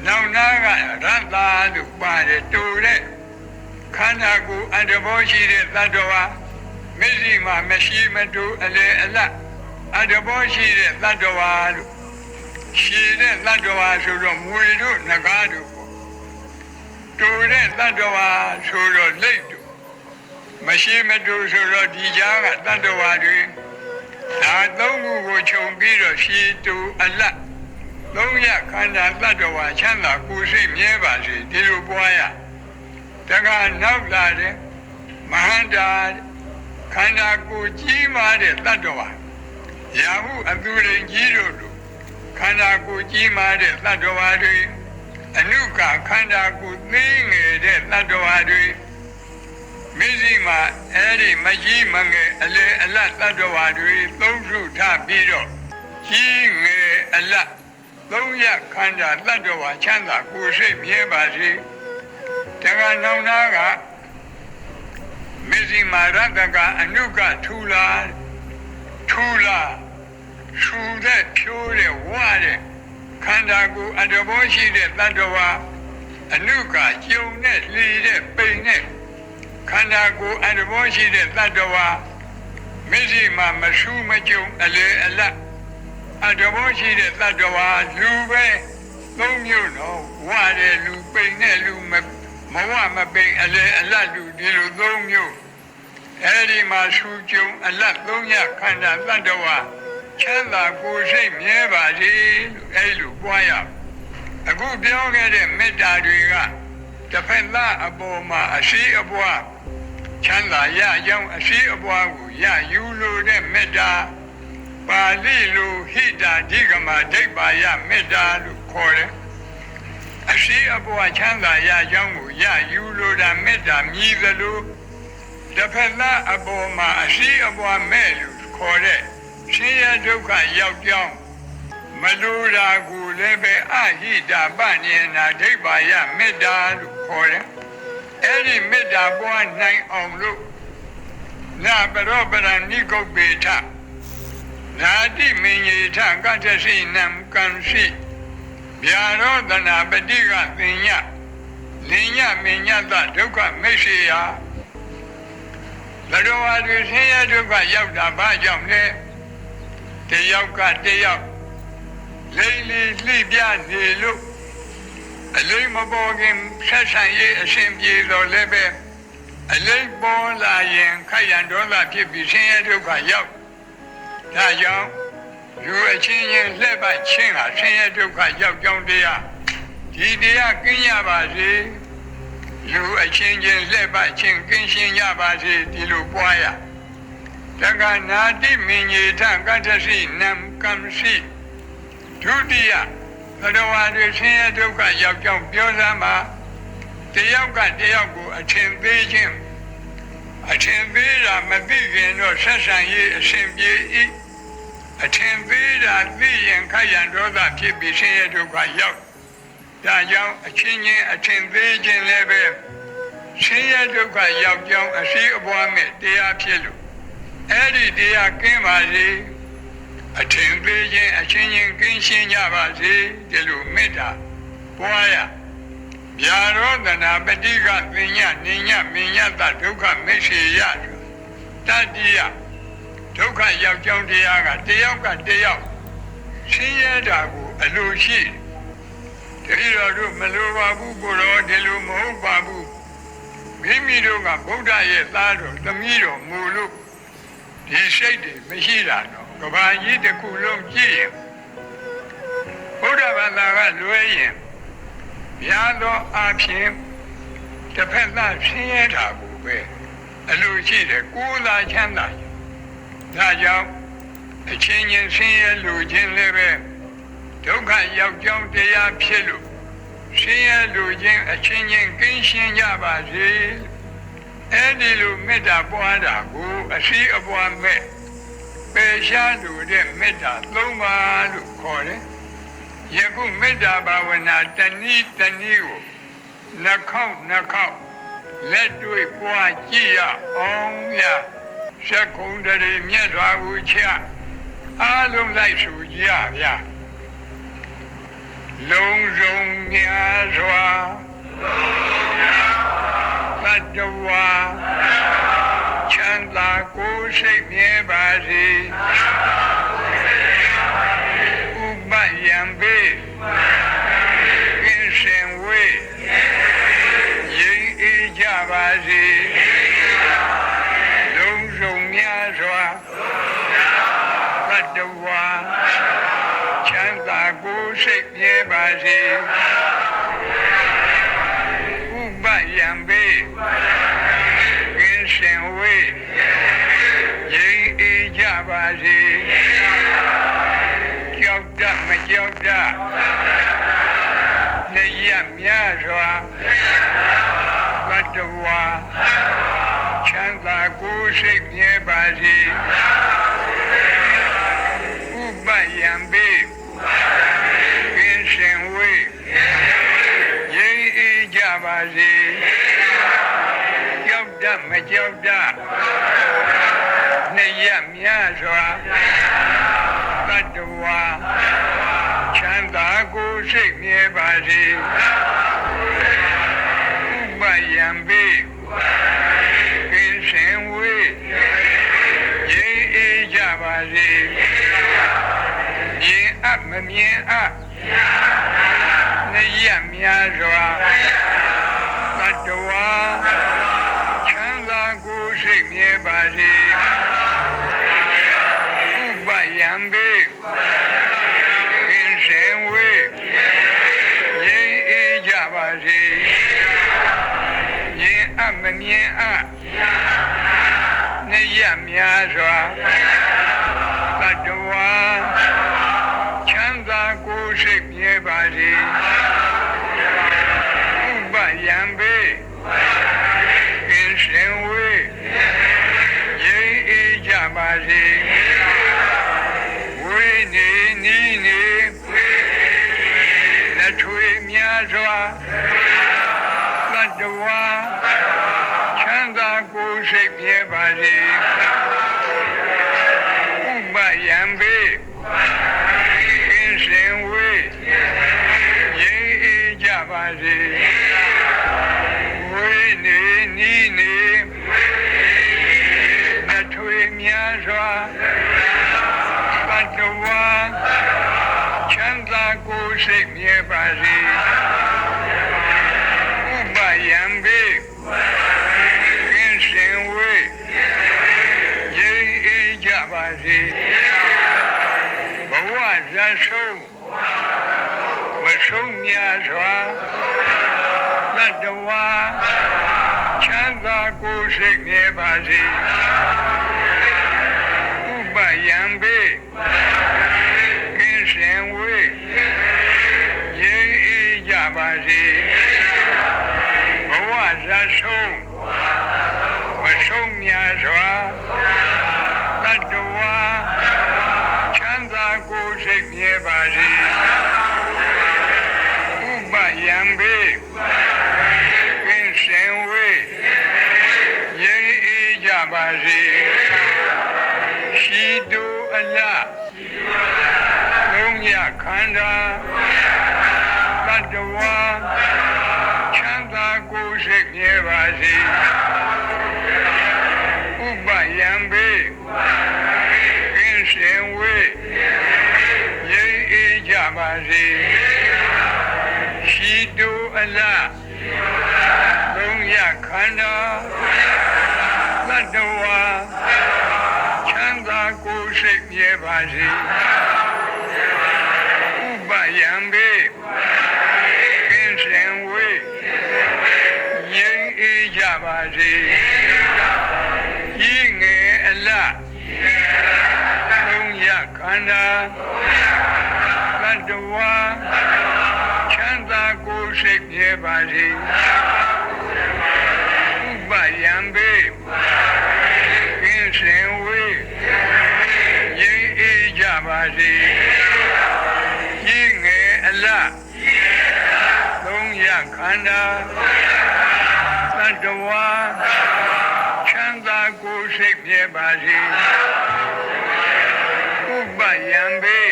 နောက်နာကရတ္တာလို့ပါတယ်တူတဲ့ခန္ဓာကိုယ်အတ္တဘောရှိတဲ့သတ္တဝါမျက်စိမှာမရှိမတူအလေအလတ်အတ္တဘောရှိတဲ့သတ္တဝါလို့ရှည်တဲ့သတ္တဝါဆိုတော့မွေတို့ငကားတို့တူတဲ့သတ္တဝါဆိုတော့လက်တို့မရှိမတူဆိုတော့ဒီကြားကသတ္တဝါတွေဒါသုံးခုကိုခြုံပြီးတော့ရှည်တူအလတ်သုံးရခန္ဓာသတ္တဝါချမ်းသာကိုယ်စိတ်မြဲပါစေဒီလိုပွားရတက္ကနောက်လာတဲ့မဟန္တာခန္ဓာကိုယ်ကြီးမားတဲ့သတ္တဝါရာဟုအသူရိန်ကြီးတို့ခန္ဓာကိုယ်ကြီးမားတဲ့သတ္တဝါတွေအနုကခန္ဓာကိုယ်သေးငယ်တဲ့သတ္တဝါတွေမိစီမှာအဲ့ဒီမကြီးမငယ်အလေအလတ်သတ္တဝါတွေသုံးစုထပြီးတော့ကြီးငယ်အလတ်သုံးရခန္ဓာသတ္တဝါချမ်းသာကိုယ်စိတ်မြဲပါစေတက္ကနောင်နာကမိစီမာရတကအနုကထူလာရှူတဲ့ဖြိုးတဲ့ဝါတဲ့ခန္ဓာကိုယ်အတ္တဘောရှိတဲ့သတ္တဝါအနုကကျုံနဲ့လီတဲ့ပိန်နဲ့ခန္ဓာကိုယ်အတ္တဘောရှိတဲ့သတ္တဝါမျက်စိမှာမရှူမကျုံအလေအလတ်အတ္တဘောရှိတဲ့သတ္တဝါလူပဲသုံးမျိုးတော့ဝါတဲ့လူပိန်နဲ့လူမဝမပိန်အလေအလတ်လူဒီလိုသုံးမျိုးအဲဒီမှာရှူကျုံအလတ်သုံးရခန္ဓာသတ္တဝါချမ်းသာကိုယ်စိတ်မြဲပါစေလို့အဲဒီလိုပွားရအခုပြောခဲ့တဲ့မေတ္တာတွေကတစ်ဖက်သားအပေါ်မှာအရှိအပွားချမ်းသာရကြောင်းအရှိအပွားကိုရယူလို့တဲ့မေတ္တာပါဠိလိုဟိတာဓိကမဒိဋ္ဌာယမေတ္တာလို့ခေါ်တယ်အရှိအပွားချမ်းသာရကြောင်းကိုရယူလို့တာမေတ္တာမြည်သလိုတစ်ဖက်သားအပေါ်မှာအရှိအပွားမဲ့လို့ခေါ်တဲ့ဆင်းရဲဒုက္ခရောက်ကြောင်းမလိုတာကိုလည်းပဲအဟိတာပဉ္စနာဒိဋ္ဌာယမေတ္တာလို့ခေါ်တယ်အဲ့ဒီမေတ္တာပွားနိုင်အောင်လို့နာပရောပရဏိကုပ္ပေထနာတိမင်္ဂေထကတ္ထစီနံကံစီဗျာရောဒနာပတိကသင်ညလင်ညမင်ညတဒုက္ခမိတ်စေယဘဂဝါတွေဆင်းရဲဒုက္ခရောက်တာဘာကြောင့်လဲတယောက်ကတယောက်လိမ့်လီလှိပြနေလို့အလိမ့်မပေါ်ခင်ဆက်ဆံရေးအရှင်ပြေတော်လည်းပဲအလိမ့်ပေါ်လာရင်ခက်ရန်ဒေါသဖြစ်ပြီးဆင်းရဲဒုက္ခရောက်ဒါကြောင့်လူအချင်းချင်းလှည့်ပတ်ချင်းဟာဆင်းရဲဒုက္ခရောက်ကြောင်းတရားဒီတရားကင်းရပါစေလူအချင်းချင်းလှည့်ပတ်ချင်းကင်းရှင်းရပါစေဒီလိုပွားရတက္ကနာတိမင်္ဂေထကတ္ထစီနံကံစီဒုတိယသတ္တဝါတွေဆင်းရဲဒုက္ခရောက်ကြောင်းပြောစမ်းပါတယောက်ကတယောက်ကိုအထင်သေးခြင်းအထင်သေးတာမသိခင်တော့ဆက်ဆံရေးအရှင်ပြေ၏အထင်သေးတာသိရင်ခက်ရန်ဒေါသဖြစ်ပြီးဆင်းရဲဒုက္ခရောက်ဒါကြောင့်အချင်းချင်းအထင်သေးခြင်းလည်းပဲဆင်းရဲဒုက္ခရောက်ကြောင်းအရှိအပွားမဲ့တရားဖြစ်လို့ အဲ့ဒီတရားကင်းပါစေအထင်သေးခြင်းအချင်းချင်းကင်းရှင်းကြပါစေဒီလိုမေတ္တာပွားရဗျာရောဒနာပฏิကပညာနိညာမညတဒုက္ခမရှိရတတိယဒုက္ခရောက်ကြောင်းတရားကတယောက်ကတယောက်ဆင်းရဲတာကိုအလိုရှိတတိယတို့မလိုပါဘူးကိုရောဒီလိုမဟုတ်ပါဘူးမိမိတို့ကဗုဒ္ဓရဲ့သားတော်သမီးတော်မူလို့ဒီစိတ်တွေမရှိတာတော့ကဘာကြီးတစ်ခုလုံးကြည့်ရင်ဘုရားဘာသာကလွဲရင်များသောအားဖြင့်တစ်ဖက်သားဆင်းရဲတာကိုပဲအလိုရှိတယ်ကိုယ်သာချမ်းသာဒါကြောင့်အချင်းချင်းဆင်းရဲလူချင်းလည်းပဲဒုက္ခရောက်ကြောင်းတရားဖြစ်လို့ဆင်းရဲလူချင်းအချင်းချင်းကင်းရှင်းကြပါစေအဲ့ဒီလိုမေတ္တာပွားတာကိုအရှိအပွားမဲ့ပယ်ရှားလို့တဲ့မေတ္တာ၃ပါးလို့ခေါ်တယ်ယခုမေတ္တာဘာဝနာတဏီကိုနှခေါက်လက်တွေ့ပွားကြည့်ရအောင်ရရှက်ခုံတရေမြတ်စွာဘုရားအားလုံးလိုက်ဆိုကြဗျာလုံးစုံများစွာသတ္တဝါချမ်းသာကိုယ်စိတ်မြဲပါစေဥပယံပေကင်းစင်ဝေးရင်အေးကြပါစေလုံးစုံများစွာသတ္တဝါချမ်းသာကိုယ်စိတ်မြဲပါစေဥပယံပေကင်းစင်ဝေးရင်အေးကြပါစေကြောက်တတ်မကြောက်တတ်နေရများစွာသတ္တဝါချမ်းသာကိုယ်စိတ်မြဲပါစေဥပယံပေကင်းစင်ဝေးရင်အေးကြပါစေကြောက်တတ်မကြောက်တတ်နေရများစွာသတ္တဝါချမ်းသာကိုယ်စိတ်မြဲပါစေဥပယံပေကင်းစင်ဝေးရင်အေးကြပါစေရင်အပ်မမြင်အပ်နေရများစွာသတ္တဝါချမ်းသာကိုယ်စိတ်မြဲပါစေဥပယံပေကင်းစင်ဝေးရင်အေးကြပါစေရင်အပ်မမြင်အပ်နေရများစွာသတ္တဝါချမ်းသာကိုယ်စိတ်မြဲပါစေဥပယံပေကင်းစင်ဝေးရင်အေးကြပါစေဝေးနေနီးနေလက်ထွေများစွာသတ္တဝါချမ်းသာကိုယ်စိတ်မြဲပါစေဥပယံပေကင်းစင်ဝေးရင်အေးကြပါစေဝေးနေနီးနေလက်ထွေများစွာသတ္တဝါချမ်းသာကိုယ်စိတ်မြဲပါစေဥပယံပေကင်းစင်ဝေးရင်အေးကြပါစေဘဝဇာဆုံးမဆုံးများစွာသတ္တဝါချမ်းသာကိုယ်စိတ်မြဲပါစေဥပယံပေကင်းစင်ဝေးရင်အေးကြပါစေဘဝဇာဆုံးမဆုံးများစွာသတ္တဝါချမ်းသာကိုယ်စိတ်မြဲပါစေဥပယံပေကင်းစင်ဝေးရင်အေးကြပါစေ ရှိတုအလားလုံးရခန္ဓာတတ္တဝါချမ်းသာကိုယ်စိတ်မြဲပါစေဥပယံဘေကင်းရှင်ဝေငြိမ်းအေးကြပါစေရှိတုအလားလုံးရခန္ဓာတတ္တဝါချမ်းသာကိုယ်စိတ်မြဲပါစေဥပယံဘေကင်းရှင်ဝေငြိမ်းအေးကြပါစေဤငယ်အလားလုံးရခန္ဓာတတ္တဝါချမ်းသာကိုယ်စိတ်မြဲပါစေဥပယံဘေကင်းရှင်ဝေငြိမ်းအေးကြပါစေဤငယ်အလားလုံးရခန္ဓာတတ္တဝါချမ်းသာကိုယ်စိတ်မြဲပါစေဥပယံဘေ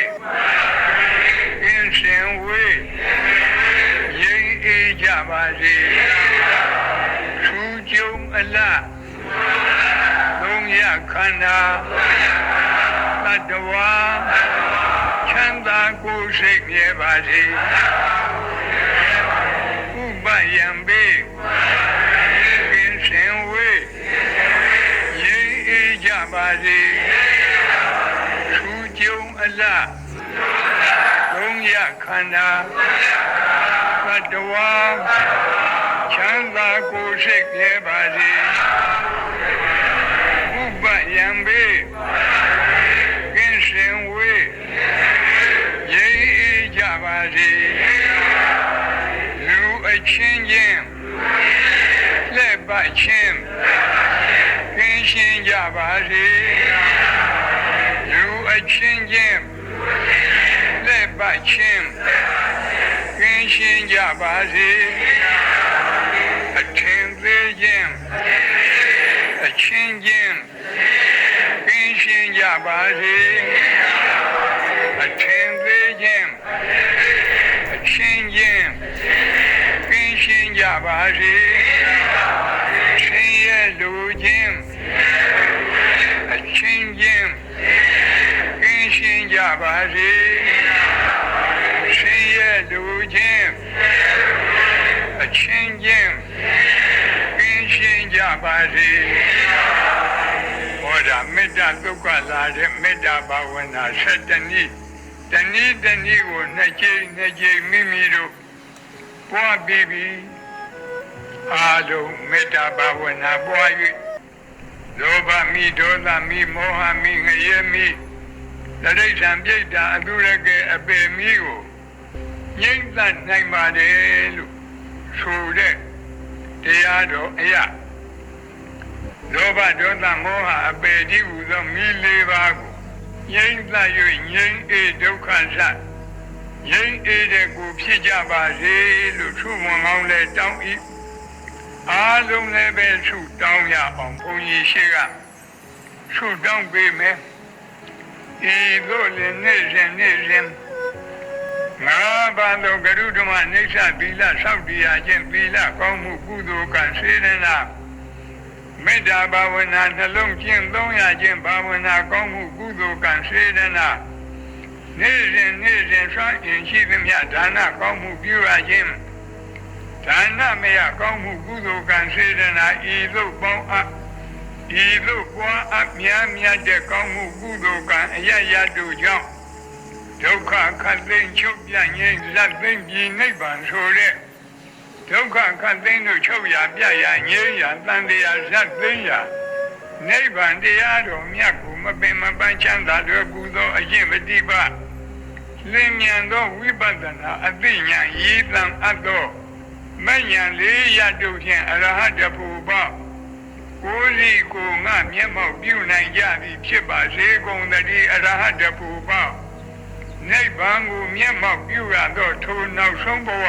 ကင်းရှင်ဝေငြိမ်းအေးကြပါစေထူးကျုံအလားလုံးရခန္ဓာတတ္တဝါချမ်းသာကိုယ်စိတ်မြဲပါစေဥပယံဘေကင်းရှင်ဝေငြိမ်းအေးကြပါစေထူးကျုံအလားလုံးရခန္ဓာတတ္တဝါချမ်းသာကိုယ်စိတ်မြဲပါစေဥပယံဘေကင်းရှင်ဝေငြိမ်းအေးကြပါစေလူအချင်းချင်းလက်ပတ်ချင်းကင်းရှင်းကြပါစေလူအချင်းချင်းလက်ပတ်ချင်းကင်းရှင်းကြပါစေအထင်သေးခြင်းအချင်းချင်းကင်းရှင်းကြပါစေအထင်သေးခြင်းအချင်းချင်းကင်းရှင်းကြပါစေရှင်ရဲ့လူချင်းအချင်းချင်းကင်းရှင်းကြပါစေရှင်ရဲ့လူချင်းအချင်းချင်းကင်းရှင်းကြပါစေဟောတာမေတ္တာဒုက္ခလာတဲ့မေတ္တာဘာဝနာ7 နည်းတနည်းကိုနှစ်ကြိမ်မိမိတို့ပွားပြီးအားလုံးမေတ္တာဘာဝနာပွား၍လောဘမိဒေါသမိမောဟမိငရဲမိတရိစ္ဆာန်ပြိတ္တာအတုရကေအပေမိကိုငြိမ့်သက်နိုင်ပါတယ်လို့ဆိုတဲ့တရားတော်အရာလောဘဒေါသမောဟအပေတိဟူသောမိလေးပါးကိုငြိမ့်သက်၍ငြိမ့်အေးဒုက္ခစငြိမ့်အေးတဲ့ကိုဖြစ်ကြပါစေလို့ထုဝန်ကောင်းလဲတောင်း၏အားလုံးလည်းပဲထုတောင်းရအောင်ဘုန်းကြီးရှိကထုတောင်းပေးမယ်ဤသို့လည်းနေ့စဉ်ငါးပါးသောဂရုဓမ္မနိစ္စသီလဆောက်တည်ရခြင်းသီလကောင်းမှုကုသိုလ်ကံစေတနာမေတ္တာဘာဝနာနှလုံးကျင့်သုံးရခြင်းဘာဝနာကောင်းမှုကုသိုလ်ကံစေတနာနေ့စဉ်ဆွမ်းအင်ရှိသမျှဒါနကောင်းမှုပြုရခြင်းဒါနမယကောင်းမှုကုသိုလ်ကံစေတနာဤသို့ပေါင်းအပ်ဤသို့ပွားအပ်များတဲ့ကောင်းမှုကုသိုလ်ကံအယယတို့ကြောင့်ဒုက္ခခတ်သိမ်းချုပ်ပြငြိမ်းလက်သိမ်းပြီးနိဗ္ဗာန်ဆိုတဲ့ဒုက္ခခတ်သိမ်းတို့ချုပ်ရပြရငြိမ်းရတန်တရားဇတ်သိမ်းရနိဗ္ဗာန်တရားတော်မြတ်ကိုမပင်မပန်းချမ်းသာတို့ကုသိုလ်အကျင့်ပฏิပတ်လင်းမြန်သောဝိပဿနာအသိဉာဏ်ရည်တံအပ်သောမဉ္ဇဉ်လေးရတို့ဖြင့်အရဟတภูပေါကိုယ်စီကိုငါမျက်မှောက်ပြုနိုင်ကြသည်ဖြစ်ပါစေကုန်သတည်းအရဟတภูပေါနိဗ္ဗာန်ကိုမျက်မှောက်ပြုရသောထိုနောက်ဆုံးဘဝ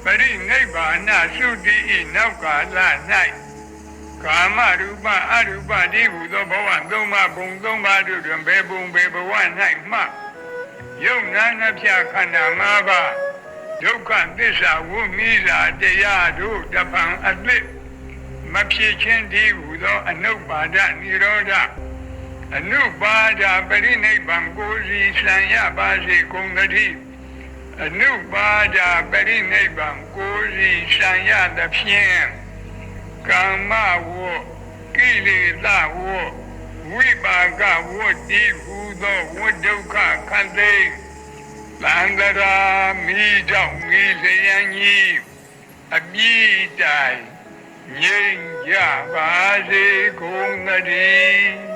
ပရိနိဗ္ဗာန်သုတိဤနောက်ကာလ၌ ကာမရူပအရူပဒီဟုသောဘဝသုံးပါးဘုံသုံးပါးတို့တွင်ဘယ်ဘုံဘယ်ဘဝ၌မှယုံနာနှပြခန္ဓာ၅ပါးဒုက္ခသစ္စာဝိမိစာတရားတို့တပံအသစ်မဖြစ်ခြင်းဒီဟုသောအနုပါဒနိရောဓအနုပါဒပရိနိဗ္ဗာန်ကိုစီဆံရပါစေကုန်သတည်းအနုပါဒပရိနိဗ္ဗာန်ကိုစီဆံရသဖြင့်ကာမဝကိလေသာဝဝိပါကဝတိဟုသောဝဒုက္ခခန္တေသံဃာမိကြောင့်မိလျံကြီးအပြည့်တိုင်ငြိမ်းကြပါစေကုန်သတည်း